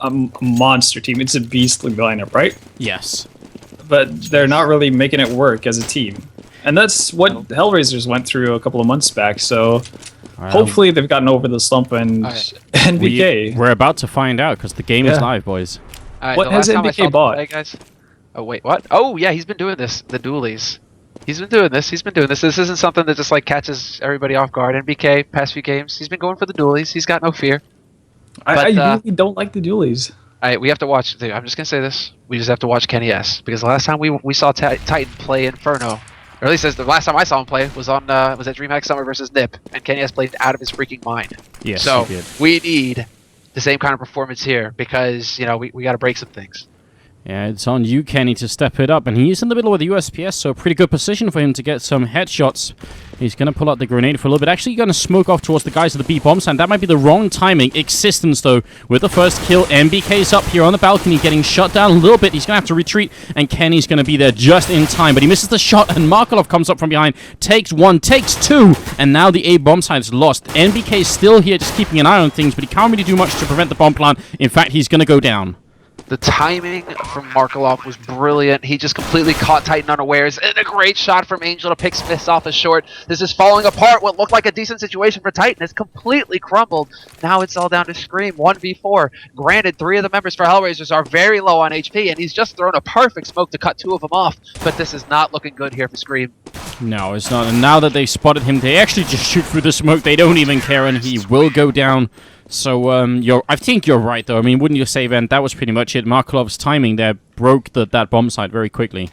a monster team. It's a beastly lineup, right? Yes. But they're not really making it work as a team. And that's what HellRaisers went through a couple of months back, so hopefully they've gotten over the slump and NBK. We're about to find out, because the game is live, boys. What has NBK bought? Play, guys? Oh, wait, what? Oh, yeah, he's been doing this, the dualies. He's been doing this. This isn't something that just, like, catches everybody off guard. NBK, past few games, he's been going for the dualies. He's got no fear. I really don't like the dualies. We have to watch. I'm just gonna say this. We just have to watch Kenny S. Because the last time we saw Titan play Inferno, or at least the last time I saw him play was on was at DreamHack Summer versus Nip, and Kenny S played out of his freaking mind. Yes, so he did. we need the same kind of performance here because we got to break some things. Yeah, it's on you, Kenny, to step it up. And he's in the middle of the USPS, so a pretty good position for him to get some headshots. He's going to pull out the grenade for a little bit. Actually, going to smoke off towards the guys of the B bombs, and that might be the wrong timing. Existence, though, with the first kill. MBK's up here on the balcony, getting shot down a little bit. He's going to have to retreat, and Kenny's going to be there just in time. But he misses the shot, and markeloff comes up from behind. Takes one, takes two, and now the A bomb site is lost. MBK's still here, just keeping an eye on things, but he can't really do much to prevent the bomb plant. In fact, he's going to go down. The timing from markeloff was brilliant. He just completely caught Titan unawares. And a great shot from Angel to pick SmithZ off as short. This is falling apart. What looked like a decent situation for Titan has completely crumbled. Now it's all down to Scream. 1v4. Granted, 3 of the members for HellRaisers are very low on HP, and he's just thrown a perfect smoke to cut 2 of them off. But this is not looking good here for Scream. No, it's not. And now that they spotted him, they actually just shoot through the smoke. They don't even care, and he will go down. So, I think you're right, though. I mean, wouldn't you say, Van? That was pretty much it. markeloff's timing there broke that bomb site very quickly.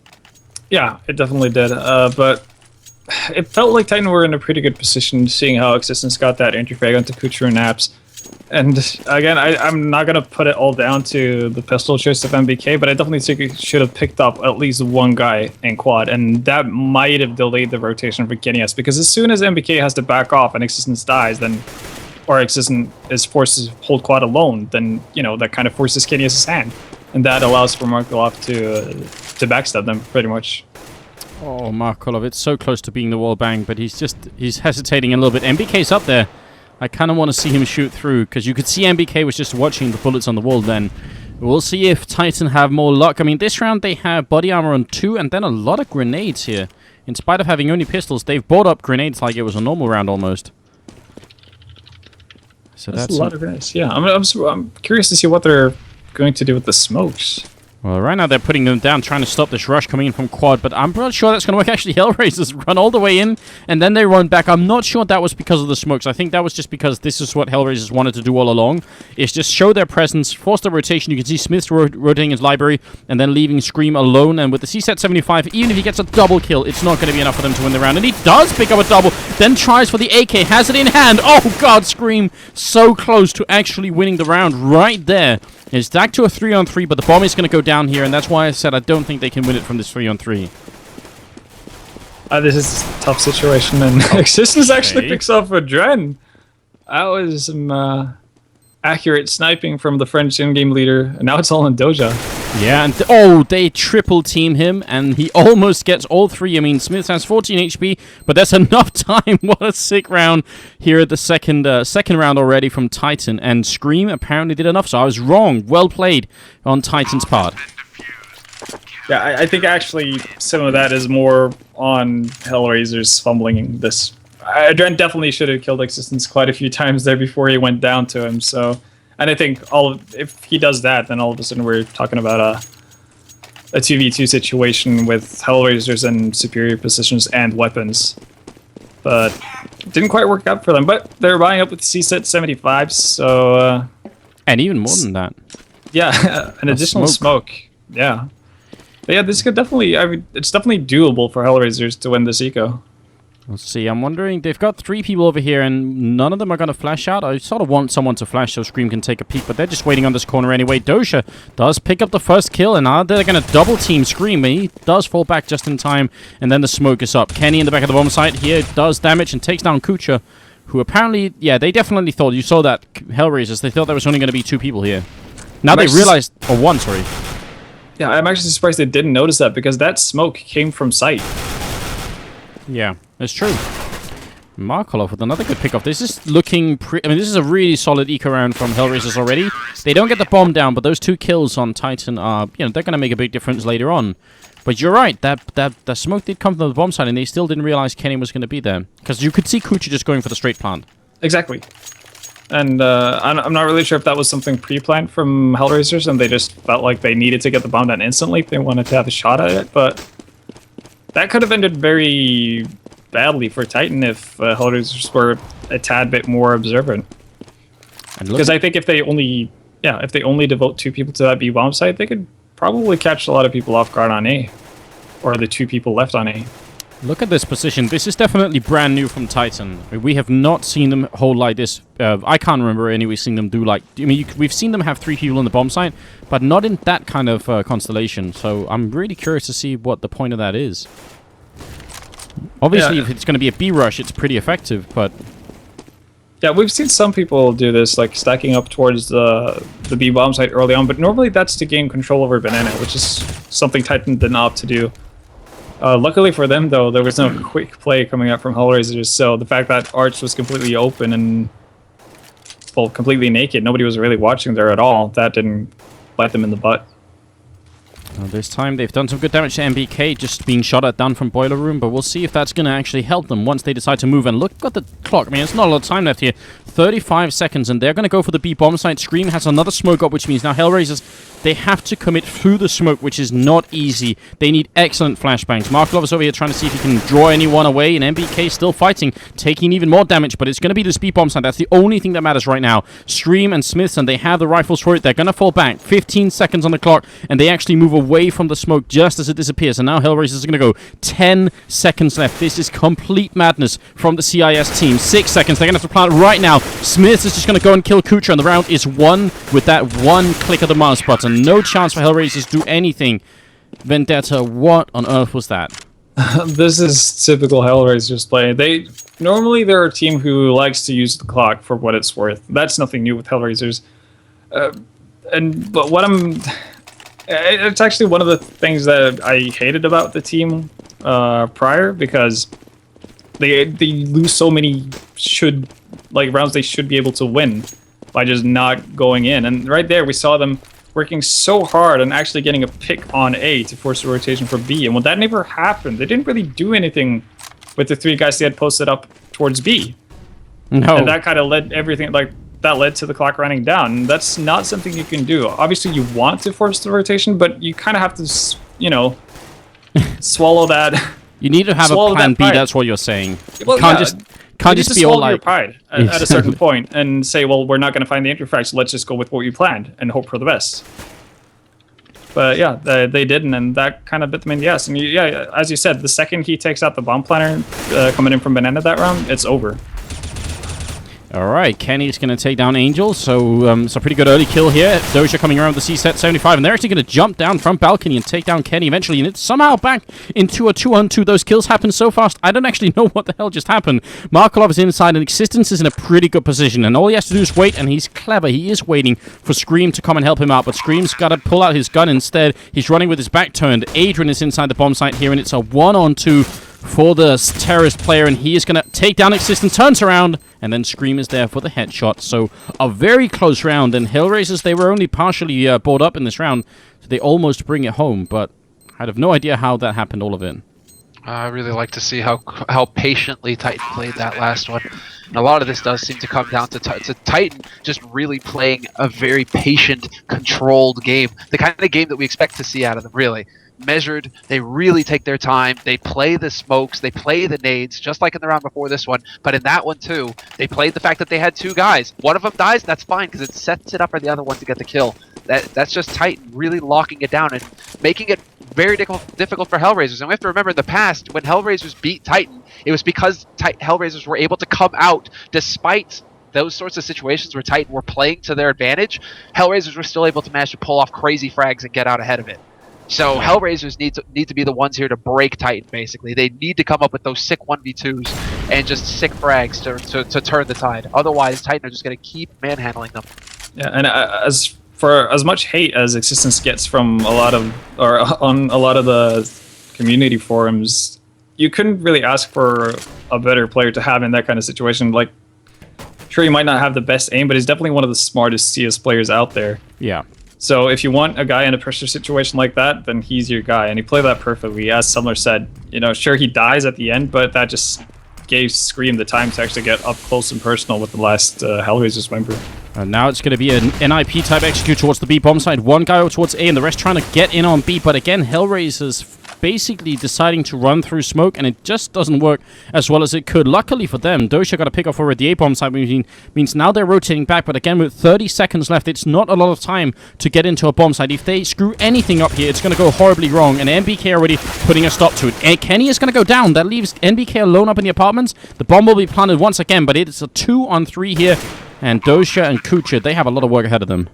Yeah, it definitely did. But it felt like Titan were in a pretty good position, seeing how Existence got that entry frag onto kucher and apps. And again, I'm not going to put it all down to the pistol choice of MBK, but I definitely think he should have picked up at least one guy in quad, and that might have delayed the rotation for Kenny S, because as soon as MBK has to back off and Existence dies, then... or Existence is forced to hold quad alone, then, that kind of forces Kenny S' hand. And that allows for markeloff to backstab them, pretty much. Oh, markeloff, it's so close to being the wall bang, but he's hesitating a little bit. MBK's up there. I kind of want to see him shoot through, because you could see MBK was just watching the bullets on the wall then. We'll see if Titan have more luck. I mean, this round they have body armor on 2, and then a lot of grenades here. In spite of having only pistols, they've bought up grenades like it was a normal round almost. So that's a lot of grenades. Yeah, I'm curious to see what they're going to do with the smokes. Well, right now they're putting them down, trying to stop this rush coming in from quad, but I'm not sure that's going to work. Actually, HellRaisers run all the way in, and then they run back. I'm not sure that was because of the smokes. I think that was just because this is what HellRaisers wanted to do all along, is just show their presence, force the rotation. You can see SmithZ rotating his library, and then leaving Scream alone, and with the CSET 75, even if he gets a double kill, it's not going to be enough for them to win the round, and he does pick up a double, then tries for the AK, has it in hand. Oh, God, Scream, so close to actually winning the round right there. It's back to a 3-on-3, but the bomb is going to go down here, and that's why I said I don't think they can win it from this 3-on-3. This is a tough situation, and Existence actually picks off AdreN. That was some accurate sniping from the French in-game leader, and now it's all on Dosia. Yeah, and they triple team him, and he almost gets all 3. I mean, SmithZ has 14 HP, but that's enough time. What a sick round here at the second round already from Titan, and Scream apparently did enough, so I was wrong. Well played on Titan's part. Yeah, I think actually some of that is more on HellRaisers fumbling this. AdreN definitely should have killed Existence quite a few times there before he went down to him, so... And I think if he does that, then all of a sudden we're talking about a 2v2 situation with HellRaisers in superior positions and weapons. But it didn't quite work out for them. But they're buying up with CSET 75s, so... and even more than that. Yeah, an additional smoke. Yeah. But yeah, this could definitely... I mean, it's definitely doable for HellRaisers to win this eco. Let's see, I'm wondering, they've got 3 people over here, and none of them are going to flash out. I sort of want someone to flash so Scream can take a peek, but they're just waiting on this corner anyway. Dosia does pick up the first kill, and now they're going to double team Scream. He does fall back just in time, and then the smoke is up. Kenny in the back of the bomb site here does damage and takes down kucher, who apparently, yeah, they definitely thought, you saw that, HellRaisers, they thought there was only going to be 2 people here. Now they realized, or 1, sorry. Yeah, I'm actually surprised they didn't notice that, because that smoke came from sight. Yeah, it's true. Markeloff with another good pickoff. This is looking I mean, this is a really solid eco round from HellRaisers already. They don't get the bomb down, but those 2 kills on Titan are, you know, they're going to make a big difference later on. But you're right, that smoke did come from the bomb side, and they still didn't realize Kenny was going to be there. Because you could see kucher just going for the straight plant. Exactly. And I'm not really sure if that was something pre-planned from HellRaisers, and they just felt like they needed to get the bomb down instantly if they wanted to have a shot at it, but that could have ended very badly for Titan if HellRaisers were a tad bit more observant. Because I think if they only devote 2 people to that B bomb site, they could probably catch a lot of people off guard on A, or the 2 people left on A. Look at this position. This is definitely brand new from Titan. We have not seen them hold like this. I can't remember anyway seeing them do like... I mean, we've seen them have 3 people on the bomb site, but not in that kind of constellation. So I'm really curious to see what the point of that is. Obviously, if it's going to be a B rush, it's pretty effective, but... Yeah, we've seen some people do this, like stacking up towards the B bomb site early on, but normally that's to gain control over Banana, which is something Titan did not opt to do. Luckily for them, though, there was no quick play coming out from HellRaisers, so the fact that Arch was completely open and, well, completely naked, nobody was really watching there at all, that didn't bite them in the butt. This time they've done some good damage to MBK, just being shot at down from Boiler Room, but we'll see if that's going to actually help them once they decide to move. And look at the clock. I mean, it's not a lot of time left here. 35 seconds, and they're going to go for the B bomb site. Scream has another smoke up, which means now HellRaisers, they have to commit through the smoke, which is not easy. They need excellent flashbangs. Markeloff is over here trying to see if he can draw anyone away, and MBK still fighting, taking even more damage, but it's going to be this B bomb site. That's the only thing that matters right now. Scream and SmithZ, and they have the rifles for it. They're going to fall back. 15 seconds on the clock, and they actually move away from the smoke just as it disappears. And now HellRaisers is going to go 10 seconds left. This is complete madness from the CIS team. 6 seconds. They're going to have to plant right now. SmithZ is just going to go and kill kucher, and the round is won with that one click of the mouse button. No chance for HellRaisers to do anything. Vendetta, what on earth was that? This is typical HellRaisers play. They're a team who likes to use the clock for what it's worth. That's nothing new with HellRaisers. But it's actually one of the things that I hated about the team prior, because they lose so many rounds they should be able to win by just not going in. And right there we saw them working so hard and actually getting a pick on A to force a rotation for B. And when that never happened, they didn't really do anything with the 3 guys they had posted up towards B. No. And that kind of led everything, that led to the clock running down. And that's not something you can do. Obviously, you want to force the rotation, but you kind of have to, swallow that. You need to have a plan B, that's what you're saying. Well, you can't just be all like... your pride at a certain point and say, well, we're not going to find the interfact, so let's just go with what we planned and hope for the best. But yeah, they didn't, and that kind of bit them in the ass. And as you said, the second he takes out the bomb planner coming in from Banana that round, it's over. Alright, Kenny's going to take down Angel, so it's a pretty good early kill here. Dosia coming around with the C-set 75, and they're actually going to jump down from balcony and take down Kenny eventually, and it's somehow back into a 2-on-2. Those kills happen so fast, I don't actually know what the hell just happened. Markeloff is inside, and Existence is in a pretty good position, and all he has to do is wait, and he's clever. He is waiting for Scream to come and help him out, but Scream's got to pull out his gun instead. He's running with his back turned. Adrian is inside the bomb site here, and it's a 1-on-2 for the terrorist player, and he is going to take down Existence, turns around, and then Scream is there for the headshot. So a very close round, and HellRaisers, they were only partially brought up in this round, so they almost bring it home, but I have no idea how that happened all of it. I really like to see how patiently Titan played that last one. And a lot of this does seem to come down to Titan just really playing a very patient, controlled game. The kind of game that we expect to see out of them, really. Measured, they really take their time, they play the smokes, they play the nades, just like in the round before this one, but in that one too, they played the fact that they had 2 guys. One of them dies, that's fine, because it sets it up for the other one to get the kill. That's just Titan really locking it down and making it very difficult for HellRaisers. And we have to remember in the past, when HellRaisers beat Titan, it was because HellRaisers were able to come out despite those sorts of situations where Titan were playing to their advantage. HellRaisers were still able to manage to pull off crazy frags and get out ahead of it. So HellRaisers need to be the ones here to break Titan, basically. They need to come up with those sick 1v2s and just sick frags to turn the tide. Otherwise, Titan are just going to keep manhandling them. Yeah, and as much hate as Existence gets from on a lot of the community forums, you couldn't really ask for a better player to have in that kind of situation. Like, sure, he might not have the best aim, but he's definitely one of the smartest CS players out there. Yeah. So if you want a guy in a pressure situation like that, then he's your guy, and he played that perfectly. As Sumler said, you know, sure, he dies at the end, but that just gave Scream the time to actually get up close and personal with the last HellRaisers member. And now it's going to be an NIP type execute towards the B bomb side. One guy over towards A and the rest trying to get in on B. But again, HellRaisers basically deciding to run through smoke, and it just doesn't work as well as it could. Luckily for them, Dosia got a pick off over at the A bomb side, means now they're rotating back. But again, with 30 seconds left, it's not a lot of time to get into a bomb side. If they screw anything up here, it's going to go horribly wrong. And NBK already putting a stop to it. And Kenny is going to go down. That leaves NBK alone up in the apartments. The bomb will be planted once again, but it's a 2-on-3 here. And Dosia and Kucher, they have a lot of work ahead of them.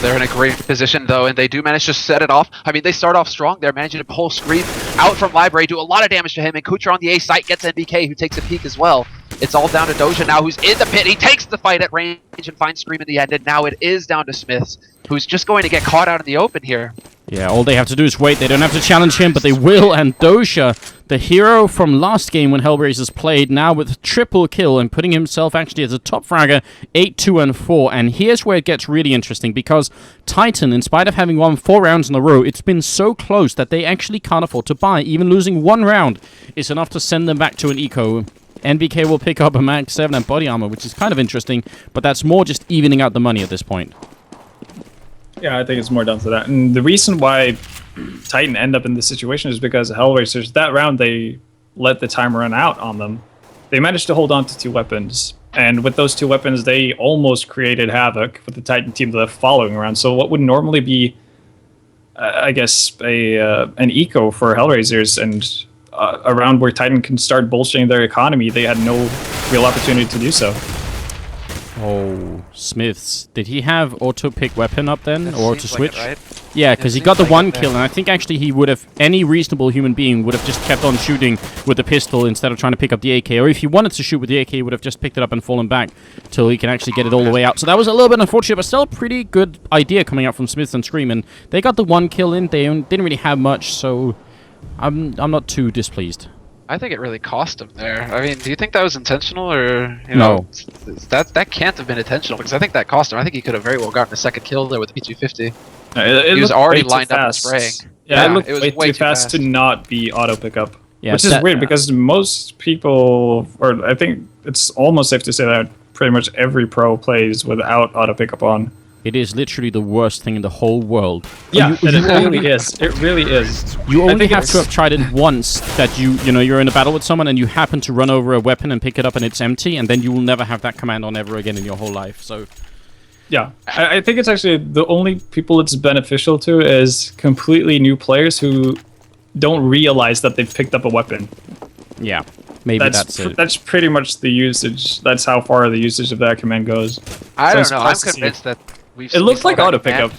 They're in a great position, though, and they do manage to set it off. I mean, they start off strong. They're managing to pull Scream out from Library, do a lot of damage to him, and Kucher on the A site gets NBK, who takes a peek as well. It's all down to Dosia now, who's in the pit. He takes the fight at range and finds Scream in the end, and now it is down to SmithZ, who's just going to get caught out in the open here. Yeah, all they have to do is wait. They don't have to challenge him, but they will. And Dosia, the hero from last game when HellRaisers played, now with triple kill and putting himself actually as a top fragger, 8-2-4. And here's where it gets really interesting, because Titan, in spite of having won 4 rounds in a row, it's been so close that they actually can't afford to buy. Even losing 1 round is enough to send them back to an eco. NBK will pick up a Mag 7 and body armor, which is kind of interesting, but that's more just evening out the money at this point. Yeah, I think it's more down to that. And the reason why Titan end up in this situation is because HellRaisers, that round, they let the time run out on them. They managed to hold on to 2 weapons. And with those 2 weapons, they almost created havoc with the Titan team the following round. So what would normally be, I guess, an eco for HellRaisers and a round where Titan can start bolstering their economy, they had no real opportunity to do so. Oh, SmithZ. Did he have auto-pick weapon up then? Or to switch? Like it, right? Yeah, because he got the 1 kill, and I think actually he would have, any reasonable human being would have just kept on shooting with the pistol instead of trying to pick up the AK. Or if he wanted to shoot with the AK, he would have just picked it up and fallen back till he can actually get it all the way out. So that was a little bit unfortunate, but still a pretty good idea coming out from SmithZ and Scream. And they got the 1 kill in. They didn't really have much, so I'm not too displeased. I think it really cost him there. I mean, do you think that was intentional, or you know, that can't have been intentional, because I think that cost him. I think he could have very well gotten a second kill there with the P250. He was already lined up and spraying. Yeah, it looked way too fast to not be auto pickup. Yeah, which is weird because most people, or I think it's almost safe to say that pretty much every pro plays without auto pickup on. It is literally the worst thing in the whole world. Yeah, it really is. It really is. You only have to have tried it once, that you're in a battle with someone and you happen to run over a weapon and pick it up and it's empty, and then you will never have that command on ever again in your whole life. So, yeah, I think it's actually the only people it's beneficial to is completely new players who don't realize that they've picked up a weapon. Yeah, maybe that's it. That's pretty much the usage. That's how far the usage of that command goes. I don't know. I'm convinced that it looked like auto pickup.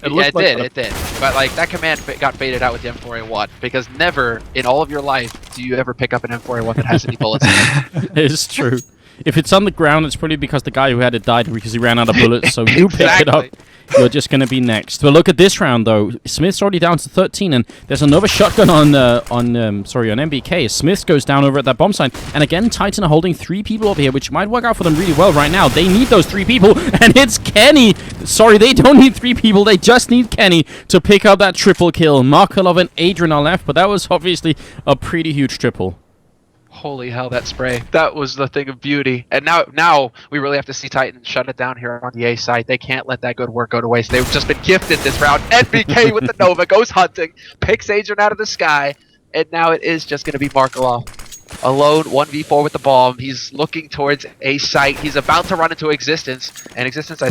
It did. But like that command got faded out with the M4A1, because never in all of your life do you ever pick up an M4A1 that has any bullets in it. It's true. If it's on the ground, it's probably because the guy who had it died because he ran out of bullets. So you pick it up. You're just going to be next. But look at this round, though. SmithZ's already down to 13, and there's another shotgun on NBK. SmithZ goes down over at that bomb site, and again, Titan are holding 3 people over here, which might work out for them really well right now. They need those 3 people, and it's Kenny. Sorry, they don't need 3 people. They just need Kenny to pick up that triple kill. Markeloff and Adrian are left, but that was obviously a pretty huge triple. Holy hell, that spray. That was the thing of beauty. And now we really have to see Titan shut it down here on the A side. They can't let that good work go to waste. They've just been gifted this round. NBK with the Nova goes hunting, picks Adrian out of the sky, and now it is just going to be Markeloff. Alone, 1v4 with the bomb. He's looking towards A site. He's about to run into Existence, and Existence,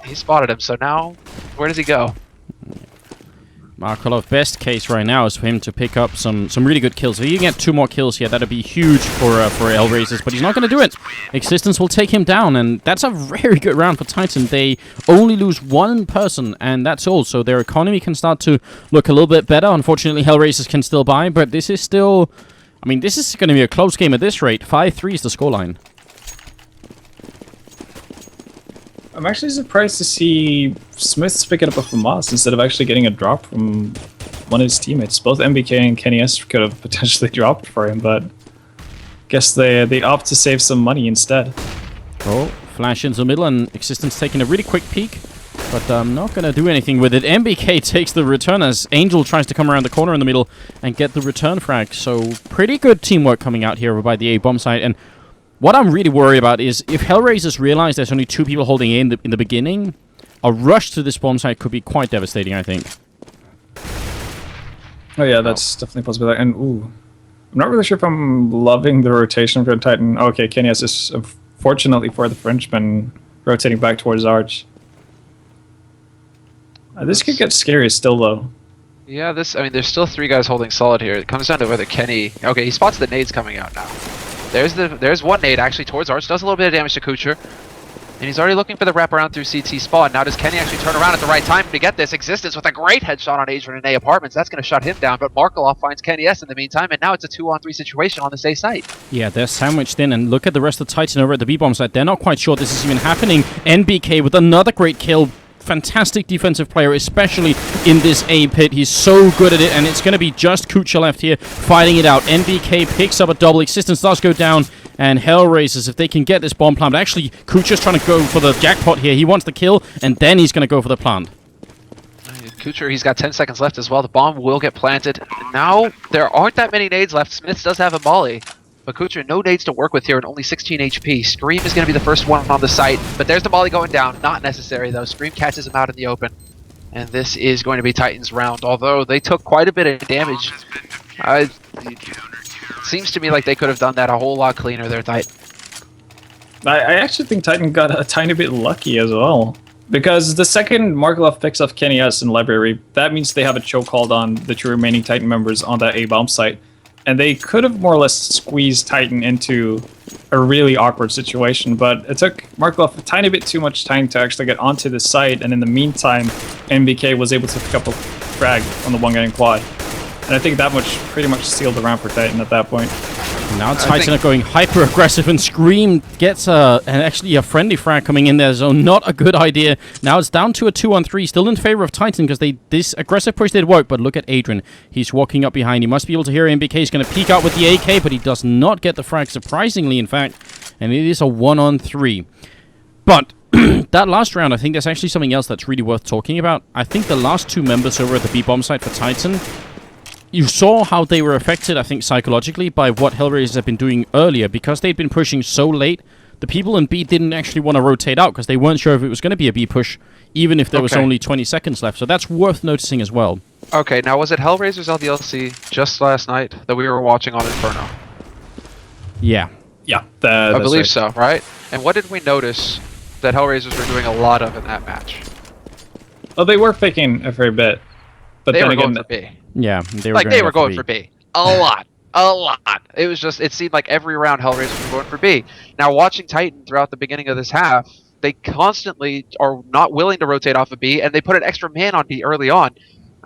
he spotted him. So now, where does he go? Markeloff, best case right now is for him to pick up some really good kills. If he can get 2 more kills here, that'd be huge for HellRaisers, but he's not going to do it. Existence will take him down, and that's a very good round for Titan. They only lose 1 person, and that's all, so their economy can start to look a little bit better. Unfortunately, HellRaisers can still buy, but this is still... I mean, this is going to be a close game at this rate. 5-3 is the scoreline. I'm actually surprised to see SmithZ pick it up off of Moss instead of actually getting a drop from one of his teammates. Both MBK and Kenny S could have potentially dropped for him, but guess they opt to save some money instead. Oh, flash into the middle, and Existence taking a really quick peek. But not going to do anything with it. MBK takes the return as Angel tries to come around the corner in the middle and get the return frag. So pretty good teamwork coming out here by the A bomb site. And what I'm really worried about is if HellRaisers realize there's only 2 people holding A in the beginning, a rush to this bomb site could be quite devastating, I think. Oh yeah, that's definitely possible. And ooh, I'm not really sure if I'm loving the rotation for Titan. Okay, Kenny has this, fortunately for the Frenchman, rotating back towards Arch. This could get scary still, though. Yeah, I mean, there's still 3 guys holding solid here. It comes down to whether Kenny... Okay, he spots the nades coming out now. There's one nade actually towards Arch. Does a little bit of damage to kucher. And he's already looking for the wraparound through CT spawn. Now does Kenny actually turn around at the right time to get this? Existence with a great headshot on AdreN and A Apartments. That's going to shut him down. But markeloff finds Kenny S in the meantime. And now it's a 2-on-3 situation on this A site. Yeah, they're sandwiched in. And look at the rest of Titan over at the B bomb site. They're not quite sure this is even happening. NBK with another great kill. Fantastic defensive player, especially in this A pit. He's so good at it, and it's going to be just kucher left here fighting it out. NBK picks up a double. Existence does go down, and HellRaisers, if they can get this bomb plant. Actually, kucher's trying to go for the jackpot here. He wants the kill, and then he's going to go for the plant. kucher, he's got 10 seconds left as well. The bomb will get planted. Now, there aren't that many nades left. SmithZ does have a molly. But kucher, no nades to work with here and only 16 HP. Scream is going to be the first one on the site. But there's the molly going down. Not necessary, though. Scream catches him out in the open. And this is going to be Titan's round. Although they took quite a bit of damage. It seems to me like they could have done that a whole lot cleaner there, Titan. I actually think Titan got a tiny bit lucky as well. Because the second markeloff picks up Kenny S in library, that means they have a chokehold on the 2 remaining Titan members on that A bomb site. And they could have more or less squeezed Titan into a really awkward situation, but it took markeloff a tiny bit too much time to actually get onto the site, and in the meantime, MBK was able to pick up a frag on the one guy in quad. And I think that pretty much sealed the round for Titan at that point. Now Titan are going hyper-aggressive, and Scream gets actually a friendly frag coming in there, so not a good idea. Now it's down to a 2-on-3, still in favor of Titan, because this aggressive push did work, but look at Adrian. He's walking up behind. He must be able to hear MBK. He's going to peek out with the AK, but he does not get the frag, surprisingly, in fact, and it is a 1-on-3. But that last round, I think there's actually something else that's really worth talking about. I think the last 2 members over at the B-bomb site for Titan... You saw how they were affected, I think, psychologically by what HellRaisers have been doing earlier. Because they'd been pushing so late, the people in B didn't actually want to rotate out because they weren't sure if it was going to be a B push, even if there was only 20 seconds left. So that's worth noticing as well. Okay, now was it HellRaisers LDLC just last night that we were watching on Inferno? Yeah. Yeah, I believe so, right? And what did we notice that HellRaisers were doing a lot of in that match? Well, they were picking a fair bit. But they then were again, going for B. Yeah, they were going for B. A lot. A lot. It was just, it seemed like every round HellRaisers were going for B. Now, watching Titan throughout the beginning of this half, they constantly are not willing to rotate off of B, and they put an extra man on B early on.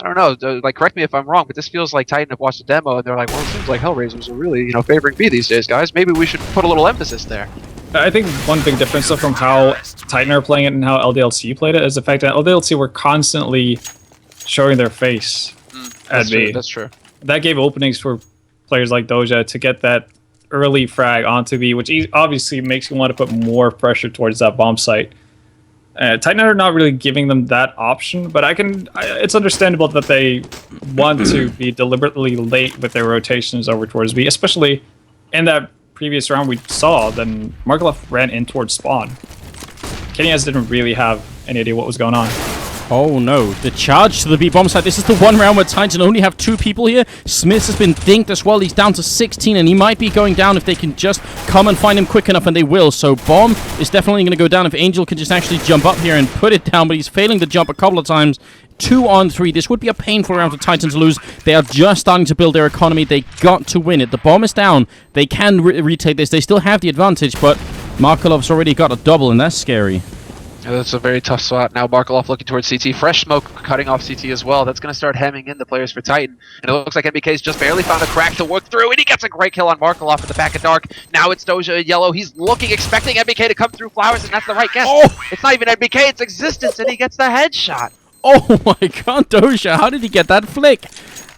I don't know, like, correct me if I'm wrong, but this feels like Titan have watched the demo, and they're like, well, it seems like HellRaisers are really, favoring B these days, guys. Maybe we should put a little emphasis there. I think one big difference, though, from how Titan are playing it and how LDLC played it is the fact that LDLC were constantly showing their face at B. That's true. That gave openings for players like Dosia to get that early frag onto B, which obviously makes you want to put more pressure towards that bomb site. Titan are not really giving them that option, but it's understandable that they want to be deliberately late with their rotations over towards B, especially in that previous round we saw. Then markeloff ran in towards spawn. Kenny didn't really have any idea what was going on. Oh no, the charge to the B-bomb site. This is the one round where Titan only have 2 people here. SmithZ has been dinked as well. He's down to 16, and he might be going down if they can just come and find him quick enough, and they will. So Bomb is definitely going to go down if Angel can just actually jump up here and put it down, but he's failing to jump a couple of times. 2-on-3. This would be a painful round for Titan to lose. They are just starting to build their economy. They got to win it. The bomb is down. They can retake this. They still have the advantage, but markeloff's already got a double, and that's scary. That's a very tough spot. Now markeloff looking towards CT. Fresh smoke cutting off CT as well. That's going to start hemming in the players for Titan. And it looks like MBK's just barely found a crack to work through, and he gets a great kill on markeloff at the back of dark. Now it's Dosia in yellow. He's looking, expecting MBK to come through flowers, and that's the right guess. Oh! It's not even MBK, it's Existence, and he gets the headshot. Oh my god, Dosia, how did he get that flick?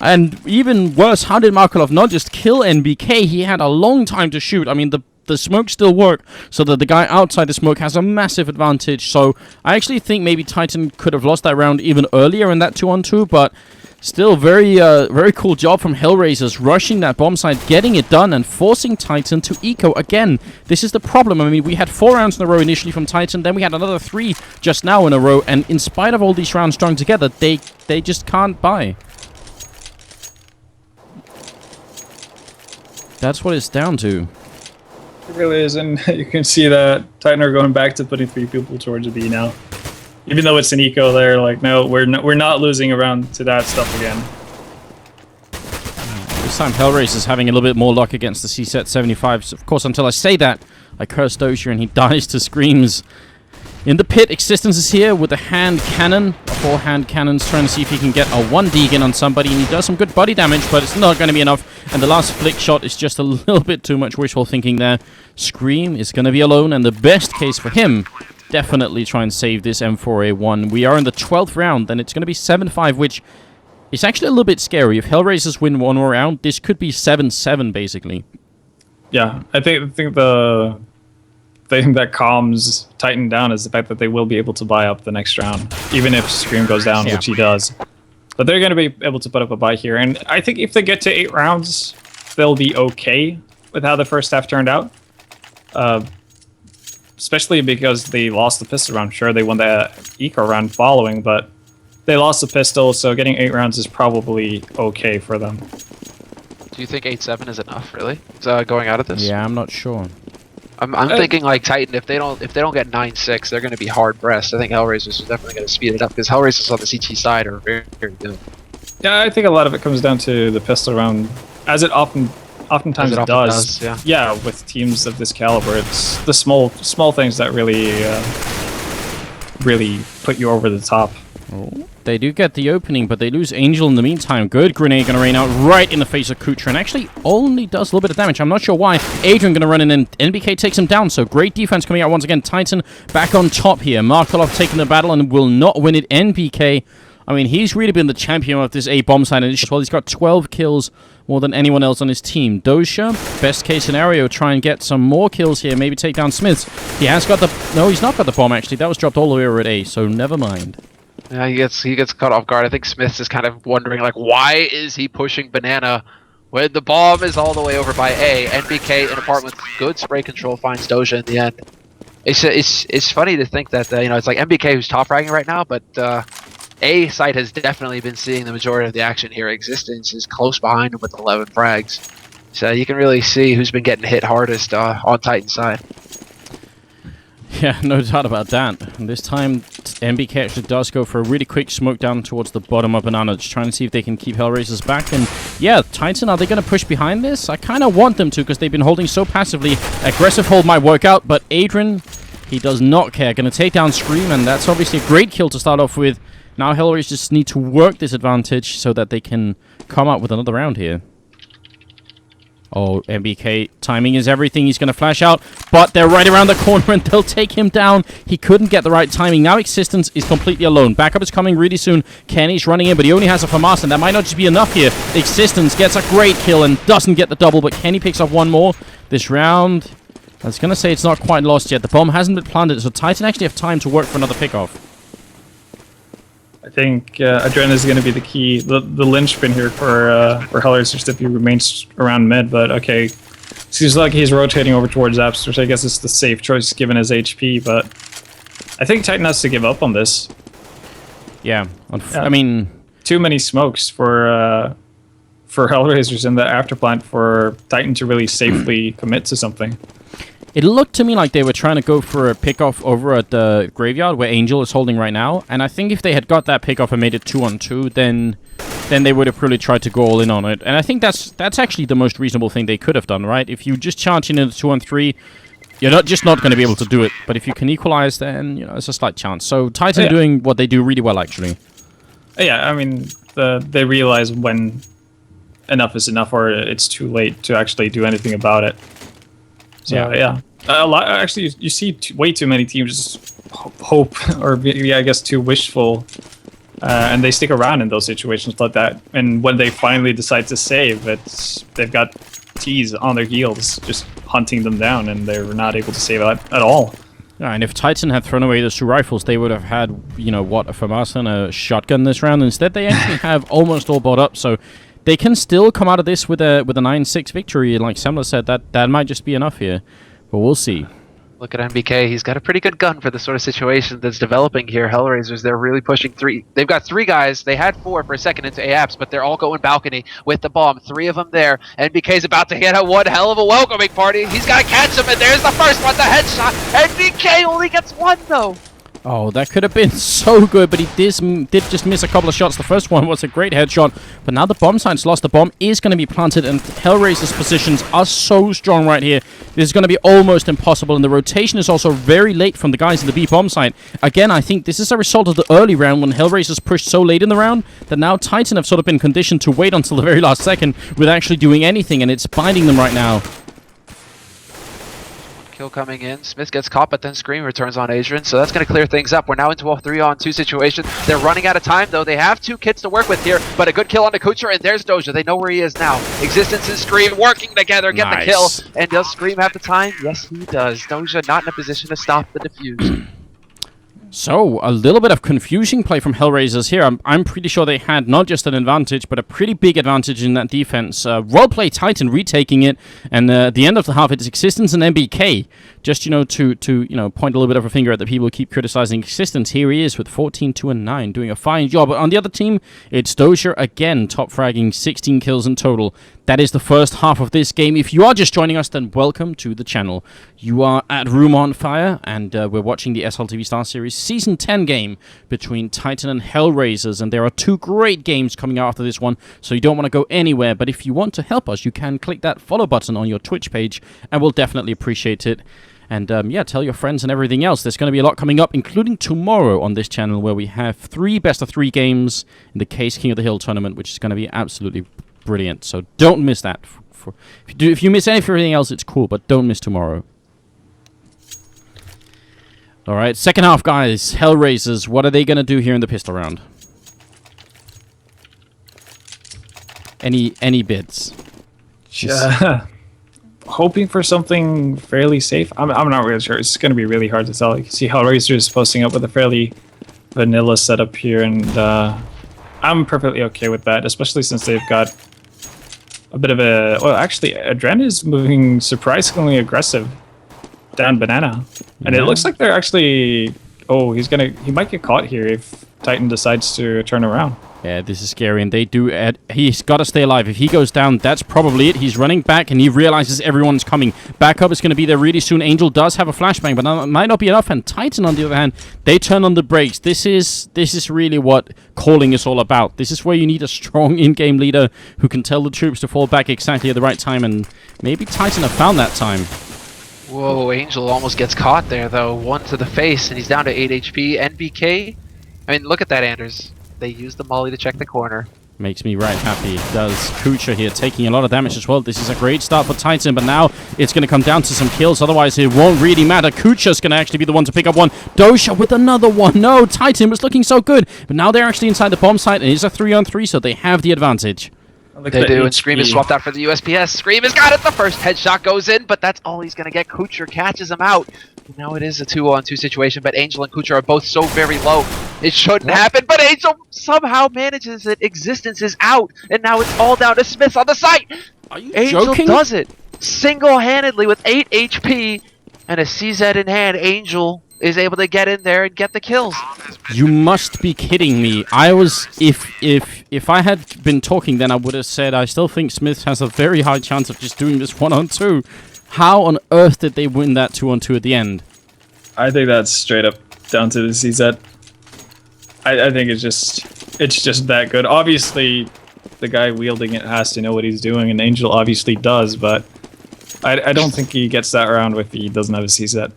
And even worse, how did markeloff not just kill NBK? He had a long time to shoot. I mean, the smoke still worked, so that the guy outside the smoke has a massive advantage. So I actually think maybe Titan could have lost that round even earlier in that 2-on-2, but still very cool job from HellRaisers, rushing that bomb site, getting it done, and forcing Titan to eco again. This is the problem. I mean, we had 4 rounds in a row initially from Titan, then we had another 3 just now in a row, and in spite of all these rounds strung together, they just can't buy. That's what it's down to. It really is, and you can see that Titan are going back to putting 3 people towards a B now. Even though it's an eco, they're like, no, we're not losing around to that stuff again. This time HellRaisers having a little bit more luck against the C-set 75s. Of course, until I say that, I curse Dosia and he dies to screams. In the pit, Existence is here with a hand cannon. 4 hand cannons, trying to see if he can get a 1 Deegan on somebody, and he does some good body damage, but it's not going to be enough. And the last flick shot is just a little bit too much wishful thinking there. Scream is going to be alone, and the best case for him, definitely try and save this M4A1. We are in the 12th round, and it's going to be 7-5, which is actually a little bit scary. If HellRaisers win 1 more round, this could be 7-7, basically. Yeah, I think the thing that calms Titan down is the fact that they will be able to buy up the next round, even if Scream goes down, which he does. But they're going to be able to put up a buy here, and I think if they get to 8 rounds, they'll be okay with how the first half turned out. Especially because they lost the pistol round. Sure, they won the eco round following, but they lost the pistol, so getting 8 rounds is probably okay for them. Do you think 8-7 is enough, really? Going out of this? Yeah, I'm not sure. I'm thinking like Titan. If they don't get 9-6, they're going to be hard pressed. I think HellRaisers is definitely going to speed it up because HellRaisers on the CT side are very, very good. Yeah, I think a lot of it comes down to the pistol round, as it oftentimes does. Yeah, with teams of this caliber, it's the small things that really put you over the top. Oh. They do get the opening, but they lose Angel in the meantime. Good grenade gonna rain out right in the face of kucher, and actually only does a little bit of damage. I'm not sure why. Adrian gonna run in, and NBK takes him down, so great defense coming out once again. Titan back on top here. markeloff taking the battle and will not win it. NBK, I mean, he's really been the champion of this A bomb site, and as well, he's got 12 kills, more than anyone else on his team. Dosia, best case scenario, try and get some more kills here, maybe take down SmithZ. He has got the... No, he's not got the bomb, actually. That was dropped all the way over at A, so never mind. Yeah, he gets caught off guard. I think SmithZ is kind of wondering, like, why is he pushing Banana when the bomb is all the way over by A? NBK, in a part with good spray control, finds Dosia in the end. It's funny to think that, it's like NBK who's top fragging right now, but A side has definitely been seeing the majority of the action here. Existence is close behind him with 11 frags. So you can really see who's been getting hit hardest on Titan's side. Yeah, no doubt about that. And this time, NBK actually does go for a really quick smoke down towards the bottom of Banana, just trying to see if they can keep HellRaisers back. And yeah, Titan, are they going to push behind this? I kind of want them to, because they've been holding so passively. Aggressive hold might work out, but Adrian, he does not care. Going to take down Scream, and that's obviously a great kill to start off with. Now HellRaisers just need to work this advantage so that they can come out with another round here. Oh, NBK, timing is everything. He's going to flash out, but they're right around the corner and they'll take him down. He couldn't get the right timing. Now Existence is completely alone. Backup is coming really soon. Kenny's running in, but he only has a FAMAS, and that might not just be enough here. Existence gets a great kill and doesn't get the double, but Kenny picks up one more. This round, I was going to say it's not quite lost yet. The bomb hasn't been planted, so Titan actually have time to work for another pickoff. I think AdreN is going to be the key, the linchpin here for HellRaisers if he remains around mid. But okay, seems like he's rotating over towards Apps, which I guess is the safe choice given his HP. But I think Titan has to give up on this. Yeah, I mean, too many smokes for HellRaisers in the afterplant for Titan to really safely commit to something. It looked to me like they were trying to go for a pickoff over at the graveyard where Angel is holding right now. And I think if they had got that pickoff and made it 2-on-2, then they would have probably tried to go all in on it. And I think that's actually the most reasonable thing they could have done, right? If you just charge into the 2-on-3, you're not going to be able to do it. But if you can equalize, then, it's a slight chance. So Titan doing what they do really well, actually. Yeah, I mean, they realize when enough is enough or it's too late to actually do anything about it. So, yeah. A lot. Actually, you see way too many teams just hope, or I guess too wishful And they stick around in those situations like that. And when they finally decide to save, they've got T's on their heels, just hunting them down, and they're not able to save at all. Yeah, and if Titan had thrown away those 2 rifles, they would have had, you know, what, a FAMAS and a shotgun this round. Instead, they actually have almost all bought up, so they can still come out of this with a 9-6 victory. Like SmithZ said, that might just be enough here, but we'll see. Look at NBK. He's got a pretty good gun for the sort of situation that's developing here. HellRaisers, they're really pushing 3. They've got 3 guys. They had 4 for a second into AAPS, but they're all going balcony with the bomb. 3 of them there. NBK's about to hit a one hell of a welcoming party. He's got to catch him, and there's the first one, the headshot. NBK only gets 1, though. Oh, that could have been so good, but he did just miss a couple of shots. The first one was a great headshot, but now the bomb site's lost. The bomb is going to be planted, and HellRaiser's positions are so strong right here. This is going to be almost impossible, and the rotation is also very late from the guys in the B bomb site. Again, I think this is a result of the early round when HellRaisers pushed so late in the round that now Titan have sort of been conditioned to wait until the very last second with actually doing anything, and it's binding them right now. Kill coming in. SmithZ gets caught, but then Scream returns on Adrian, so that's going to clear things up. We're now into a 3-on-2 situation. They're running out of time, though. They have 2 kids to work with here, but a good kill on the kucher, and there's Dosia. They know where he is now. Existence and Scream working together, get the kill. And does Scream have the time? Yes, he does. Dosia not in a position to stop the defuse. So, a little bit of confusing play from HellRaisers here. I'm pretty sure they had not just an advantage, but a pretty big advantage in that defense. Roleplay Titan retaking it, and at the end of the half, it's Existence and MBK. Just, you know, to point a little bit of a finger at the people who keep criticizing Existence. Here he is with 14, 2, and 9, doing a fine job. But on the other team, it's Dosia again, top fragging, 16 kills in total. That is the first half of this game. If you are just joining us, then welcome to the channel. You are at Room on Fire, and we're watching the SLTV StarSeries Season 10 game between Titan and HellRaisers, and there are 2 great games coming out after this one, so you don't want to go anywhere. But if you want to help us, you can click that follow button on your Twitch page, and we'll definitely appreciate it. And yeah, tell your friends and everything else. There's going to be a lot coming up, including tomorrow on this channel, where we have 3 best-of-3 games in the Case King of the Hill tournament, which is going to be absolutely brilliant. So don't miss that. If you miss anything else, it's cool, but don't miss tomorrow. All right, second half, guys. HellRaisers, what are they going to do here in the pistol round? Any bids? Hoping for something fairly safe. I'm not really sure. It's going to be really hard to tell. You can see HellRaisers posting up with a fairly vanilla setup here, and I'm perfectly okay with that, especially since they've got a bit of a... Well, actually, AdreN is moving surprisingly aggressive down banana. And it looks like they're actually... Oh, he might get caught here if Titan decides to turn around. Yeah, this is scary, and they do... he's got to stay alive. If he goes down, that's probably it. He's running back, and he realizes everyone's coming. Backup is going to be there really soon. Angel does have a flashbang, but that might not be enough. And Titan, on the other hand, they turn on the brakes. This is really what calling is all about. This is where you need a strong in-game leader who can tell the troops to fall back exactly at the right time, and maybe Titan have found that time. Whoa, Angel almost gets caught there, though. 1 to the face, and he's down to 8 HP. NBK, I mean, look at that, Anders. They used the molly to check the corner. Makes me right happy. Does Kucher here, taking a lot of damage as well. This is a great start for Titan, but now it's going to come down to some kills. Otherwise, it won't really matter. Kucher's going to actually be the one to pick up one. Dosia with another one. No, Titan was looking so good, but now they're actually inside the bomb site, and it's a 3-on-3, so they have the advantage. They do, and Scream is swapped out for the USPS. Scream has got it! The first headshot goes in, but that's all he's going to get. Kucher catches him out. Now it is a 2-on-2 situation, but Angel and Kucher are both so very low. It shouldn't happen, but Angel somehow manages it. Existence is out, and now it's all down to SmithZ on the site. Are you Angel joking? does it single-handedly with 8 HP and a CZ in hand. Angel is able to get in there and get the kills. You must be kidding me. I was... If I had been talking, then I would have said I still think SmithZ has a very high chance of just doing this 1-on-2. How on earth did they win that 2-on-2 at the end? I think that's straight up down to the CZ. I think it's just that good. Obviously, the guy wielding it has to know what he's doing, and Angel obviously does, but I don't think he gets that round if he doesn't have a CZ.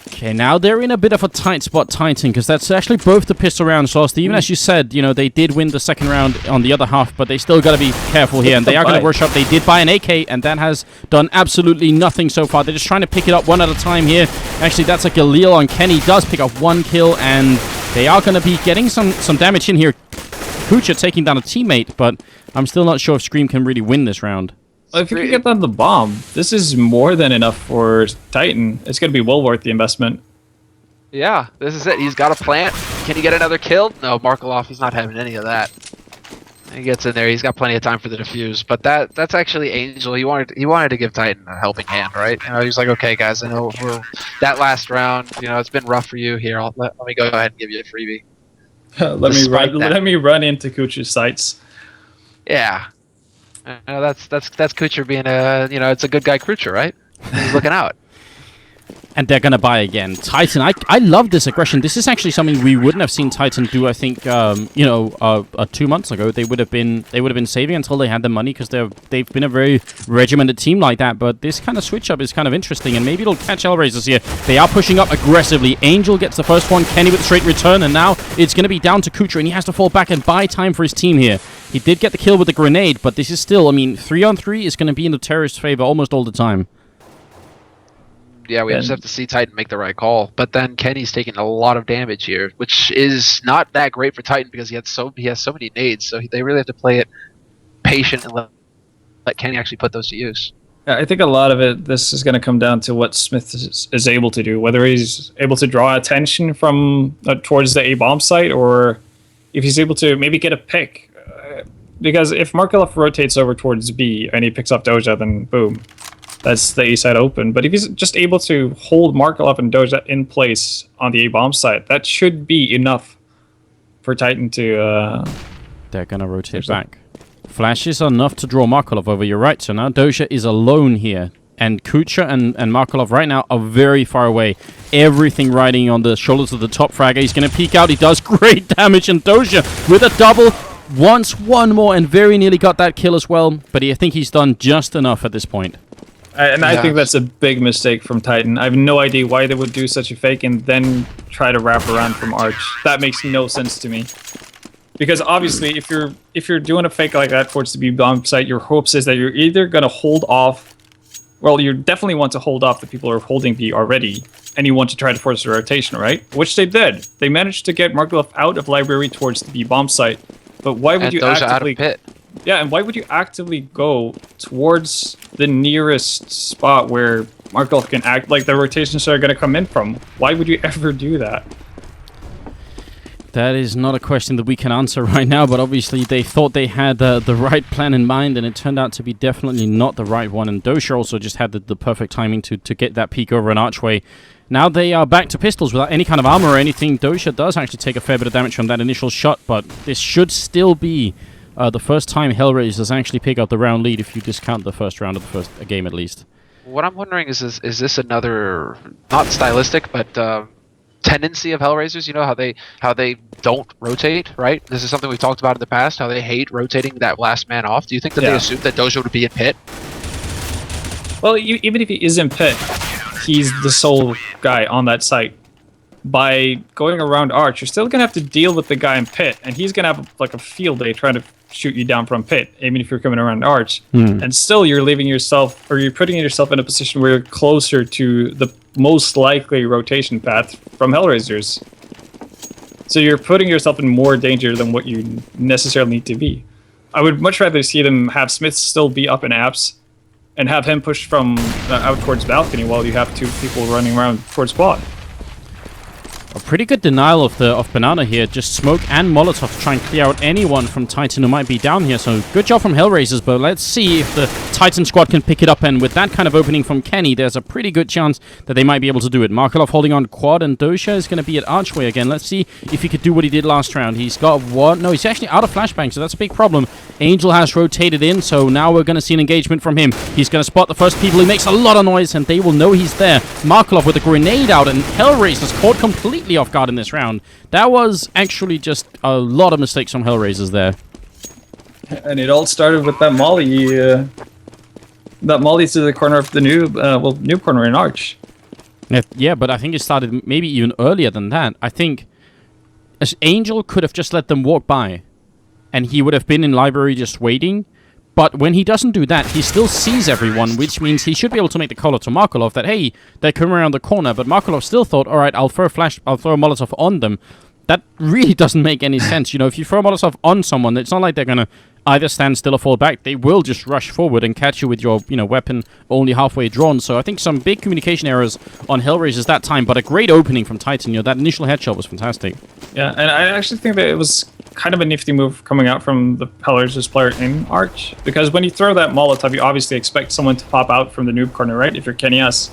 Okay, now they're in a bit of a tight spot, Titan, because that's actually both the pistol rounds lost. Even as you said, you know, they did win the second round on the other half, but they still got to be careful here, and they are going to rush up. They did buy an AK, and that has done absolutely nothing so far. They're just trying to pick it up one at a time here. Actually, that's a Galil on Kenny. Does pick up 1 kill, and They are going to be getting some damage in here. Kucher taking down a teammate, but I'm still not sure if Scream can really win this round. Well, if you can get down the bomb, this is more than enough for Titan. It's going to be well worth the investment. Yeah, this is it. He's got a plant. Can he get another kill? No, Markeloff, he's not having any of that. He gets in there. He's got plenty of time for the defuse. But that's actually Angel. He wanted to give Titan a helping hand, right? You know, he's like, okay, guys, I know that last round. You know, it's been rough for you. Here, let me go ahead and give you a freebie. Let me run into Kucher's sights. Yeah, that's Kucher being it's a good guy Kucher, right? He's looking out. And they're gonna buy again. Titan, I love this aggression. This is actually something we wouldn't have seen Titan do. I think 2 months ago they would have been saving until they had the money, because they've been a very regimented team like that. But this kind of switch up is kind of interesting, and maybe it'll catch HellRaisers here. They are pushing up aggressively. Angel gets the first one. Kenny with a straight return, and now it's gonna be down to Kucher, and he has to fall back and buy time for his team here. He did get the kill with the grenade, but this is still, 3-on-3 is gonna be in the terrorist's favor almost all the time. Yeah, we just have to see Titan make the right call. But then Kenny's taking a lot of damage here, which is not that great for Titan because he has so many nades. So they really have to play it patient and let Kenny actually put those to use. I think a lot of this is going to come down to what SmithZ is able to do, whether he's able to draw attention from towards the A bomb site, or if he's able to maybe get a pick. Because if markeloff rotates over towards B and he picks up Dosia, then boom. That's the A side open. But if he's just able to hold markeloff and Dosia in place on the A bomb side, that should be enough for Titan to. They're gonna rotate back. Flashes are enough to draw markeloff over. You're right. So now Dosia is alone here, and Kucher and markeloff right now are very far away. Everything riding on the shoulders of the top fragger. He's gonna peek out. He does great damage, and Dosia with a double wants one more and very nearly got that kill as well. But I think he's done just enough at this point. I think that's a big mistake from Titan. I have no idea why they would do such a fake and then try to wrap around from Arch. That makes no sense to me. Because obviously, if you're doing a fake like that towards the B bomb site, your hopes is that you're either gonna hold off. Well, you definitely want to hold off the people who are holding B already, and you want to try to force a rotation, right? Which they did. They managed to get markeloff out of library towards the B bomb site. But why would you actively? Yeah, and why would you actively go towards the nearest spot where markeloff can act, like the rotations are going to come in from? Why would you ever do that? That is not a question that we can answer right now, but obviously they thought they had the right plan in mind, and it turned out to be definitely not the right one. And Dosia also just had the perfect timing to get that peek over an archway. Now they are back to pistols without any kind of armor or anything. Dosia does actually take a fair bit of damage from that initial shot, but this should still be the first time HellRaisers actually pick up the round lead, if you discount the first round of the first game at least. What I'm wondering is this another, not stylistic, but tendency of HellRaisers? You know how they don't rotate, right? This is something we've talked about in the past, how they hate rotating that last man off. Do you think that they assumed that Dosia would be in pit? Well, even if he is in pit, he's the sole guy on that site. By going around Arch, you're still going to have to deal with the guy in pit, and he's going to have like a field day trying to shoot you down from pit, even if you're coming around Arch. And still you're leaving yourself, or you're putting yourself in a position where you're closer to the most likely rotation path from HellRaisers. So you're putting yourself in more danger than what you necessarily need to be. I would much rather see them have SmithZ still be up in apps and have him push from out towards balcony while you have two people running around towards quad. A pretty good denial of Banana here. Just smoke and Molotov to try and clear out anyone from Titan who might be down here. So good job from HellRaisers, but let's see if the Titan squad can pick it up. And with that kind of opening from Kenny, there's a pretty good chance that they might be able to do it. markeloff holding on quad, and Dosia is going to be at Archway again. Let's see if he could do what he did last round. He's got one. No, he's actually out of flashbang, so that's a big problem. Angel has rotated in, so now we're going to see an engagement from him. He's going to spot the first people. He makes a lot of noise, and they will know he's there. markeloff with a grenade out, and HellRaisers caught completely off guard in this round. That was actually just a lot of mistakes from HellRaisers there. And it all started with that molly to the corner of the noob corner in Arch. Yeah, but I think it started maybe even earlier than that. I think Angel could have just let them walk by, and he would have been in library just waiting. But when he doesn't do that, he still sees everyone, which means he should be able to make the call to markeloff that, hey, they're coming around the corner. But markeloff still thought, all right, I'll throw a Molotov on them. that really doesn't make any sense. You know, if you throw a Molotov on someone, it's not like they're going to either stand still or fall back. They will just rush forward and catch you with your, weapon only halfway drawn. So I think some big communication errors on HellRaisers that time, but a great opening from Titan. That initial headshot was fantastic. Yeah, and I actually think that it was kind of a nifty move coming out from the HellRaisers player in Arch, because when you throw that Molotov, you obviously expect someone to pop out from the noob corner, right? If you're Kenny S.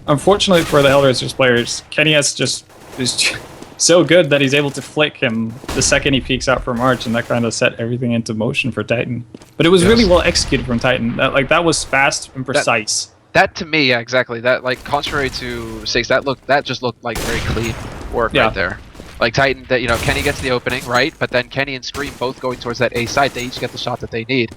Unfortunately for the HellRaisers players, Kenny S just is so good that he's able to flick him the second he peeks out from Arch, and that kind of set everything into motion for Titan. But it was really well executed from Titan. That was fast and precise. That to me, yeah, exactly. That, like, contrary to Six, that just looked like very clean work right there. Like Titan, that Kenny gets the opening, right? But then Kenny and Scream both going towards that A site. They each get the shot that they need.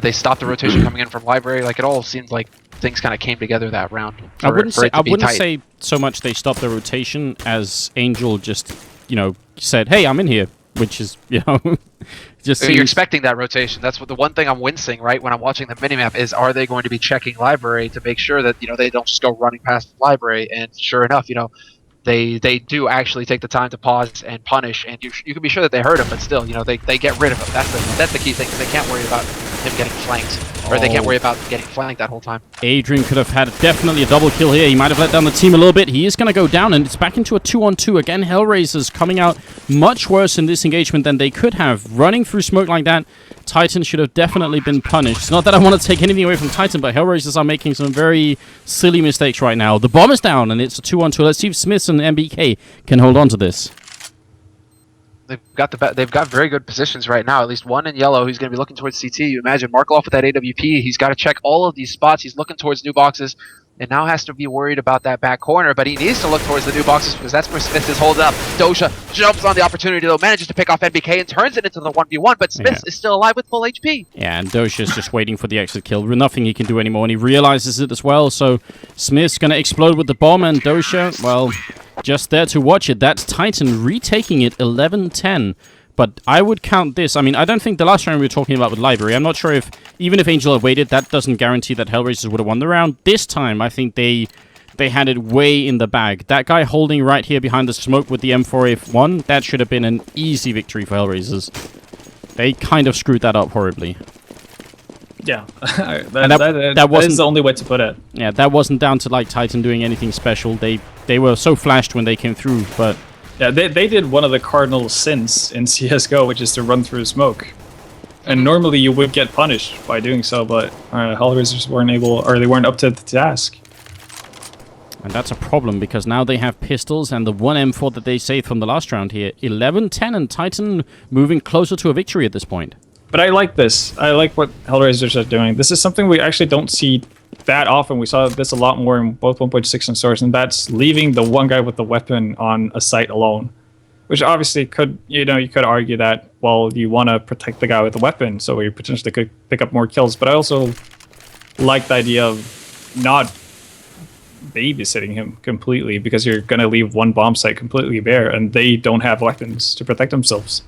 They stopped the rotation coming in from Library. Like, it all seemed like things kind of came together that round. I wouldn't say so much they stopped the rotation as Angel just, said, "Hey, I'm in here," which is, just you're expecting that rotation. That's what the one thing I'm wincing, right, when I'm watching the minimap is, are they going to be checking Library to make sure that they don't just go running past Library? And sure enough, they do actually take the time to pause and punish, and you can be sure that they hurt him, but still, they get rid of him. That's the key thing, because they can't worry about him getting flanked, or they can't worry about getting flanked that whole time. Adrian could have had definitely a double kill here. He might have let down the team a little bit. He is going to go down, and it's back into a 2-on-2. Again, HellRaisers coming out much worse in this engagement than they could have. Running through smoke like that, Titan should have definitely been punished. It's not that I want to take anything away from Titan, but HellRaisers are making some very silly mistakes right now. The bomb is down, and it's a 2-on-2. Let's see if SmithZ and MBK can hold on to this. They've got very good positions right now. At least one in yellow who's going to be looking towards CT. You imagine Markeloff with that AWP. He's got to check all of these spots. He's looking towards new boxes, and now has to be worried about that back corner. But he needs to look towards the new boxes, because that's where SmithZ is holding up. Dosia jumps on the opportunity, though, manages to pick off NBK and turns it into the 1v1. But SmithZ is still alive with full HP. Yeah, and Dosia's just waiting for the exit kill. Nothing he can do anymore, and he realizes it as well. So SmithZ going to explode with the bomb, and Dosia, well, just there to watch it. That's Titan retaking it 11-10. But I would count this. I mean, I don't think the last round we were talking about with Library, I'm not sure if, even if Angel had waited, that doesn't guarantee that HellRaisers would have won the round. This time, I think they had it way in the bag. That guy holding right here behind the smoke with the M4A1, that should have been an easy victory for HellRaisers. They kind of screwed that up horribly. Yeah, that wasn't the only way to put it. Yeah, that wasn't down to, like, Titan doing anything special. They were so flashed when they came through, but... Yeah, they did one of the cardinal sins in CSGO, which is to run through smoke. And normally you would get punished by doing so, but HellRaisers weren't able, or they weren't up to the task. And that's a problem, because now they have pistols and the one M4 that they saved from the last round here. 11-10, and Titan moving closer to a victory at this point. But I like this. I like what HellRaisers are doing. This is something we actually don't see that often. We saw this a lot more in both 1.6 and Source, and that's leaving the one guy with the weapon on a site alone. Which obviously could, you could argue that, well, you want to protect the guy with the weapon, so you potentially could pick up more kills. But I also like the idea of not babysitting him completely, because you're going to leave one bomb site completely bare, and they don't have weapons to protect themselves.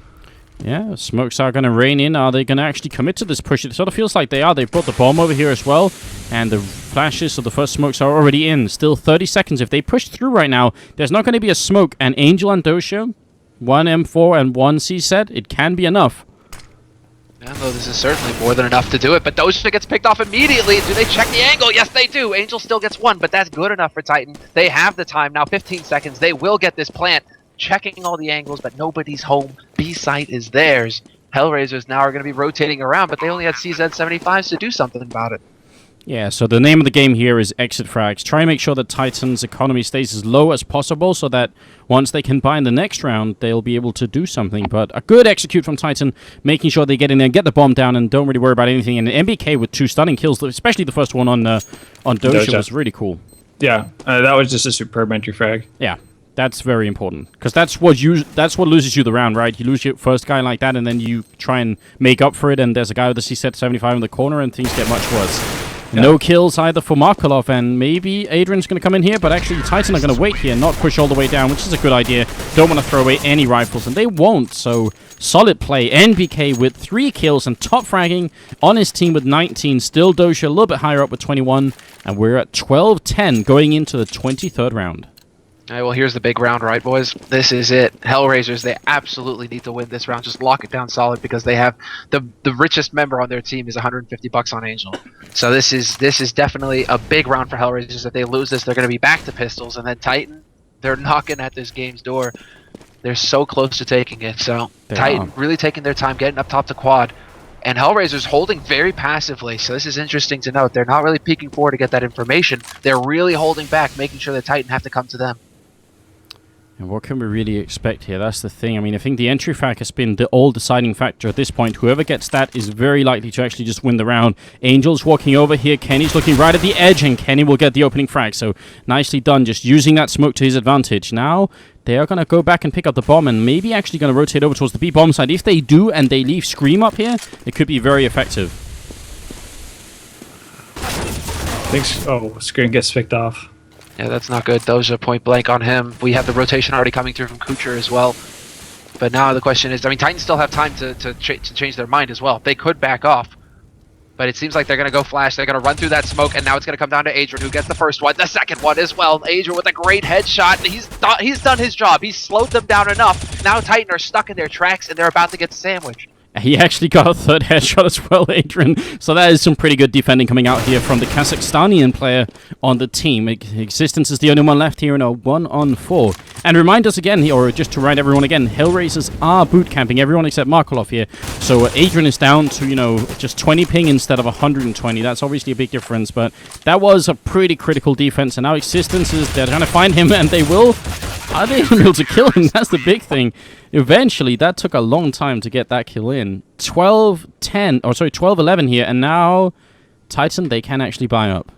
Yeah, smokes are going to rain in. Are they going to actually commit to this push? It sort of feels like they are. They've brought the bomb over here as well, and the flashes of the first smokes are already in. Still 30 seconds. If they push through right now, there's not going to be a smoke, and Angel and Dosia, one M4 and one CZ, it can be enough. Yeah, though this is certainly more than enough to do it, but Dosia gets picked off immediately. Do they check the angle? Yes, they do. Angel still gets one, but that's good enough for Titan. They have the time now, 15 seconds. They will get this plant. Checking all the angles, but nobody's home. B site is theirs. HellRaisers now are going to be rotating around, but they only had CZ75s to do something about it. Yeah, so the name of the game here is exit frags. Try and make sure that Titan's economy stays as low as possible, so that once they can buy in the next round, they'll be able to do something. But a good execute from Titan, making sure they get in there, get the bomb down, and don't really worry about anything. And MBK with 2 stunning kills, especially the first one on Dosia was really cool. Yeah, that was just a superb entry frag. Yeah. That's very important, because that's what loses you the round, right? You lose your first guy like that, and then you try and make up for it, and there's a guy with a CZ75 in the corner, and things get much worse. Yeah. No kills either for Markeloff, and maybe Adrian's going to come in here, but actually Titan are going to wait here, not push all the way down, which is a good idea. Don't want to throw away any rifles, and they won't, so solid play. NBK with 3 kills and top fragging on his team with 19. Still Dosia a little bit higher up with 21, and we're at 12-10 going into the 23rd round. All right, well, here's the big round, right, boys? This is it. HellRaisers, they absolutely need to win this round. Just lock it down solid because they have the richest member on their team is 150 bucks on Angel. So this is definitely a big round for HellRaisers. If they lose this, they're going to be back to pistols, and then Titan, they're knocking at this game's door. They're so close to taking it. So Titan really taking their time, getting up top to quad. And HellRaisers holding very passively, so this is interesting to note. They're not really peeking forward to get that information. They're really holding back, making sure that Titan have to come to them. And what can we really expect here? That's the thing. I mean, I think the entry frag has been the all-deciding factor at this point. Whoever gets that is very likely to actually just win the round. Angel's walking over here. Kenny's looking right at the edge, and Kenny will get the opening frag. So nicely done, just using that smoke to his advantage. Now they are going to go back and pick up the bomb, and maybe actually going to rotate over towards the B bomb side. If they do, and they leave Scream up here, it could be very effective. Oh, Scream gets picked off. Yeah, that's not good. Dosia point blank on him. We have the rotation already coming through from kucher as well. But now the question is, I mean, Titans still have time to change their mind as well. They could back off. But it seems like they're going to go flash. They're going to run through that smoke, and now it's going to come down to Adrian, who gets the first one, the second one as well. Adrian with a great headshot. He's done his job. He's slowed them down enough. Now Titan are stuck in their tracks, and they're about to get sandwiched. He actually got a third headshot as well, Adrian. So that is some pretty good defending coming out here from the Kazakhstanian player on the team. Existence is the only one left here in a 1-on-4. And remind us again, or just to remind everyone again, HellRaisers are boot camping everyone except markeloff here. So Adrian is down to, you know, just 20 ping instead of 120. That's obviously a big difference, but that was a pretty critical defense. And now Existence is, they're trying to find him, and they will. Are they able to kill him? That's the big thing. Eventually, that took a long time to get that kill in. 12-11 here, and now Titan, they can actually buy up.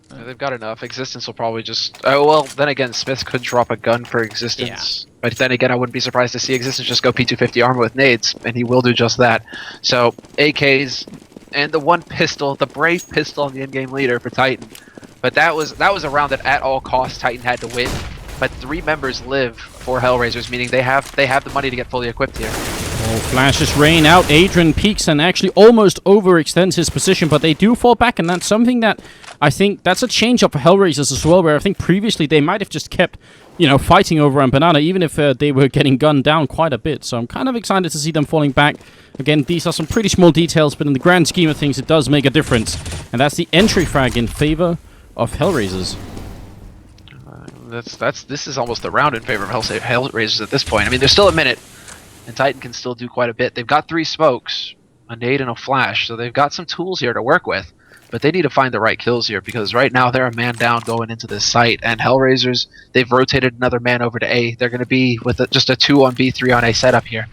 They've got enough. Existence will probably just... Oh, well, then again, SmithZ could drop a gun for Existence. Yeah. But then again, I wouldn't be surprised to see Existence just go P250 armor with nades, and he will do just that. So, AKs, and the one pistol, the brave pistol on the in-game leader for Titan. But that was a round that at all costs Titan had to win. But 3 members live for HellRaisers, meaning they have the money to get fully equipped here. Oh, flashes rain out. Adrian peeks and actually almost overextends his position, but they do fall back, and that's something that I think that's a change up for HellRaisers as well, where I think previously they might have just kept, you know, fighting over on Banana, even if they were getting gunned down quite a bit. So I'm kind of excited to see them falling back. Again, these are some pretty small details, but in the grand scheme of things, it does make a difference. And that's the entry frag in favor of HellRaisers. This is almost the round in favor of HellRaisers at this point. I mean, there's still a minute, and Titan can still do quite a bit. They've got 3 smokes, a nade, and a flash, so they've got some tools here to work with. But they need to find the right kills here, because right now they're a man down going into this site, and HellRaisers, they've rotated another man over to A. They're going to be with just a 2 on B, 3 on A setup here.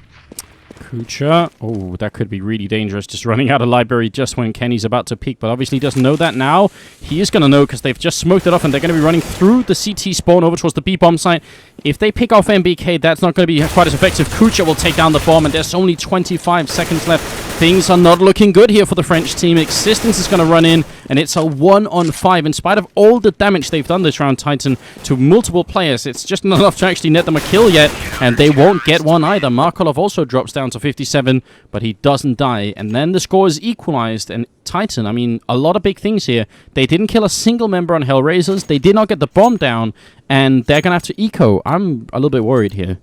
Kucher. Oh, that could be really dangerous, just running out of library just when Kenny's about to peek, but obviously he doesn't know that now. He is going to know because they've just smoked it off, and they're going to be running through the CT spawn over towards the B bomb site. If they pick off MBK, that's not going to be quite as effective. Kucher will take down the bomb, and there's only 25 seconds left. Things are not looking good here for the French team. Existence is going to run in, and it's a 1-on-5. In spite of all the damage they've done this round, Titan, to multiple players, it's just not enough to actually net them a kill yet, and they won't get one either. Markeloff also drops down to 57, but he doesn't die, and then the score is equalized, and Titan, I mean, a lot of big things here. They didn't kill a single member on HellRaisers, they did not get the bomb down, and they're going to have to eco. I'm a little bit worried here.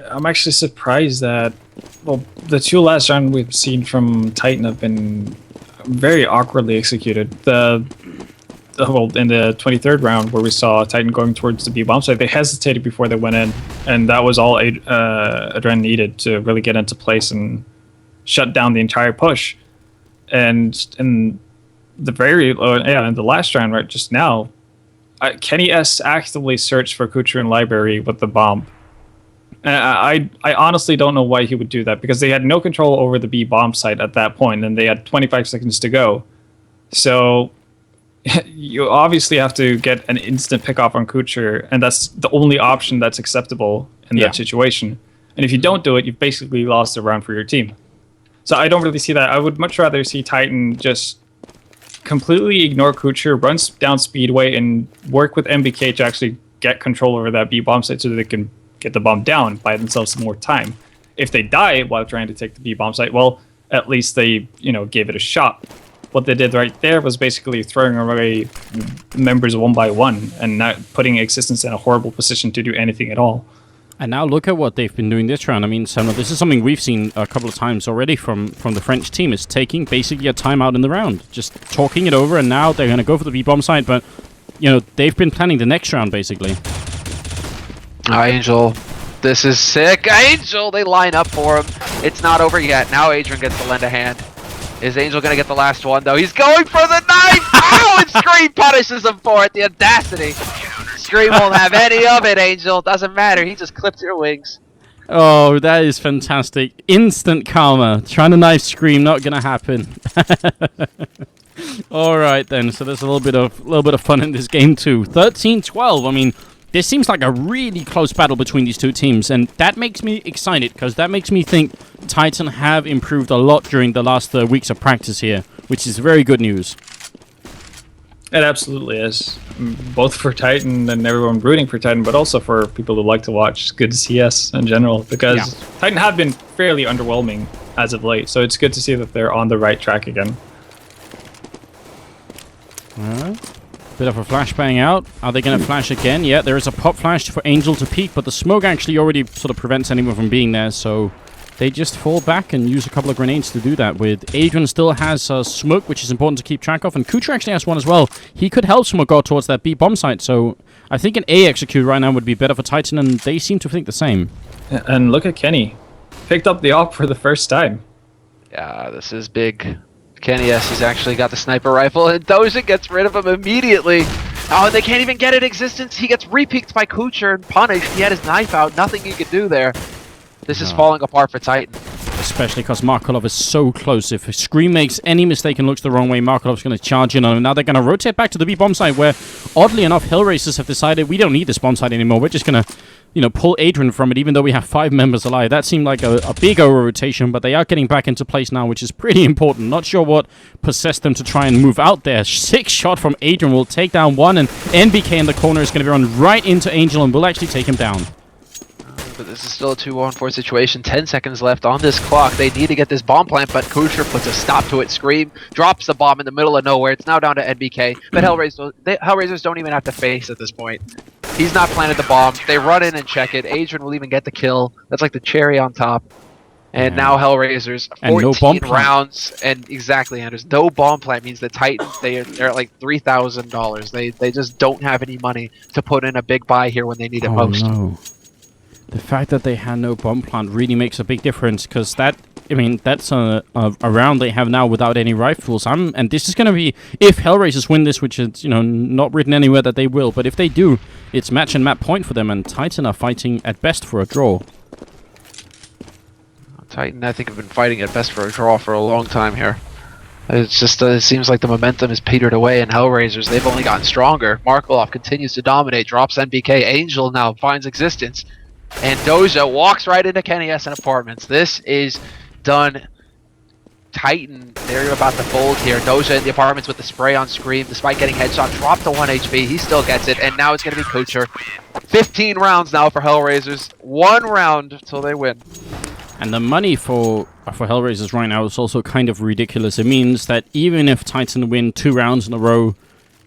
I'm actually surprised that, well, the 2 last rounds we've seen from Titan have been very awkwardly executed. Well, in the 23rd round, where we saw Titan going towards the B bomb site, they hesitated before they went in, and that was all AdreN needed to really get into place and shut down the entire push. And in the in the last round, right just now, Kenny S actively searched for kucher in library with the bomb. I honestly don't know why he would do that, because they had no control over the B bomb site at that point, and they had 25 seconds to go. So you obviously have to get an instant pick off on kucher, and that's the only option that's acceptable in that situation. And if you don't do it, you've basically lost a round for your team. So I don't really see that. I would much rather see Titan just completely ignore kucher, run down Speedway, and work with MBK to actually get control over that B bomb site so that they can get the bomb down, buy themselves some more time. If they die while trying to take the B bomb site, well, at least they, you know, gave it a shot. what they did right there was basically throwing away members one by one and not putting Existence in a horrible position to do anything at all. And now look at what they've been doing this round. I mean, Samuel, this is something we've seen a couple of times already from the French team, is taking basically a timeout in the round, just talking it over, and now they're going to go for the B-bomb site, but, you know, they've been planning the next round, basically. Angel, this is sick. Angel, they line up for him. It's not over yet. Now Adrian gets to lend a hand. Is Angel going to get the last one, though? He's going for the knife! Ow! And Scream punishes him for it. The audacity. Scream won't have any of it, Angel. Doesn't matter. He just clipped your wings. Oh, that is fantastic. Instant karma. Trying to knife Scream, not going to happen. All right, then. So there's a little bit of fun in this game, too. 13-12. I mean, this seems like a really close battle between these two teams, and that makes me excited, because that makes me think Titan have improved a lot during the last weeks of practice here, which is very good news. It absolutely is. Both for Titan and everyone rooting for Titan, but also for people who like to watch good CS in general, because Titan have been fairly underwhelming as of late, so it's good to see that they're on the right track again. Bit of a flashbang out. Are they going to flash again? Yeah, there is a pop flash for Angel to peek, but the smoke actually already sort of prevents anyone from being there, so they just fall back and use a couple of grenades to do that. With Adrian still has smoke, which is important to keep track of, and kucher actually has one as well. He could help smoke out towards that B bomb site, so I think an A execute right now would be better for Titan, and they seem to think the same. And look at Kenny. Picked up the op for the first time. Yeah, this is big. Kenny S has actually got the sniper rifle, and Dosia gets rid of him immediately. Oh, they can't even get it Existence. He gets re-peeked by kucher and punished. He had his knife out. Nothing he could do there. This is falling apart for Titan. Especially because markeloff is so close. If Scream makes any mistake and looks the wrong way, markeloff's going to charge in on him. Now they're going to rotate back to the B bomb site, where, oddly enough, HellRaisers have decided we don't need this bomb site anymore. We're just going to, you know, pull Adrian from it, even though we have 5 members alive. That seemed like a big over-rotation, but they are getting back into place now, which is pretty important. Not sure what possessed them to try and move out there. 6 shot from Adrian will take down one, and NBK in the corner is going to be run right into Angel and will actually take him down. But this is still a 2-on-4 situation. 10 seconds left on this clock. They need to get this bomb plant, but kucher puts a stop to it. Scream drops the bomb in the middle of nowhere. It's now down to NBK. But HellRaisers don't even have to face at this point. He's not planted the bomb. They run in and check it. Adrian will even get the kill. That's like the cherry on top. And now HellRaisers, 14 rounds, and exactly, Anders. No bomb plant means the Titans, they're at like $3,000. They just don't have any money to put in a big buy here when they need it most. No. The fact that they had no bomb plant really makes a big difference, because that, I mean, that's a round they have now without any rifles. And this is going to be, if HellRaisers win this, which is, you know, not written anywhere that they will, but if they do, it's match and map point for them, and Titan are fighting at best for a draw. Titan, I think, have been fighting at best for a draw for a long time here. It's just, it seems like the momentum is petered away, and HellRaisers, they've only gotten stronger. markeloff continues to dominate, drops NBK. Angel now finds Existence. And Dosia walks right into Kenny S and Apartments. This is done. Titan, they're about to fold here. Dosia in the Apartments with the spray on Scream, despite getting headshot, dropped to 1 HP. He still gets it, and now it's going to be kucher. 15 rounds now for HellRaisers. 1 round till they win. And the money for HellRaisers right now is also kind of ridiculous. It means that even if Titan win 2 rounds in a row,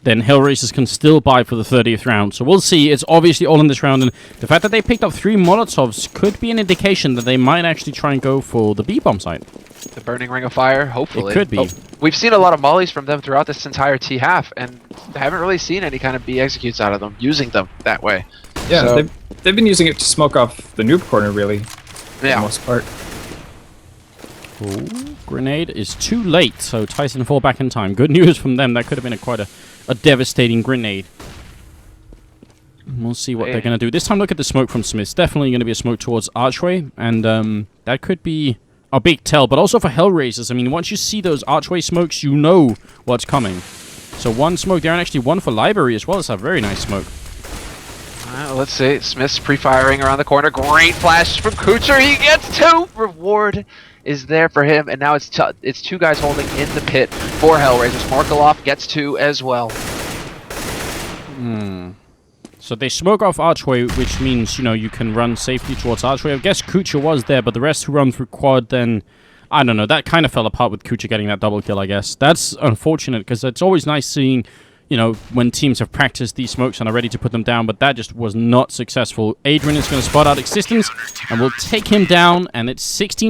then HellRaisers can still buy for the 30th round. So we'll see. It's obviously all in this round, and the fact that they picked up 3 Molotovs could be an indication that they might actually try and go for the B-bomb site. The Burning Ring of Fire, hopefully. It could be. Oh, we've seen a lot of mollies from them throughout this entire T-half, and haven't really seen any kind of B executes out of them, using them that way. Yeah, so, they've been using it to smoke off the noob corner, really, for the most part. Ooh, grenade is too late, so Titan fall back in time. Good news from them. That could have been quite a devastating grenade. We'll see what they're going to do. This time, look at the smoke from SmithZ. Definitely going to be a smoke towards Archway, and that could be a big tell. But also for HellRaisers, I mean, once you see those Archway smokes, you know what's coming. So 1 smoke there, and actually 1 for Library as well. It's a very nice smoke. Let's see. SmithZ pre-firing around the corner. Great flash from kucher. He gets 2. Reward is there for him, and now it's 2 guys holding in the pit for HellRaisers. markeloff gets 2 as well. So they smoke off Archway, which means, you know, you can run safely towards Archway. I guess kucher was there, but the rest who run through quad then I don't know. That kind of fell apart with kucher getting that double kill, I guess. That's unfortunate, because it's always nice seeing, you know, when teams have practiced these smokes and are ready to put them down, but that just was not successful. Adrian is going to spot out existence, and we'll take him down, and it's 16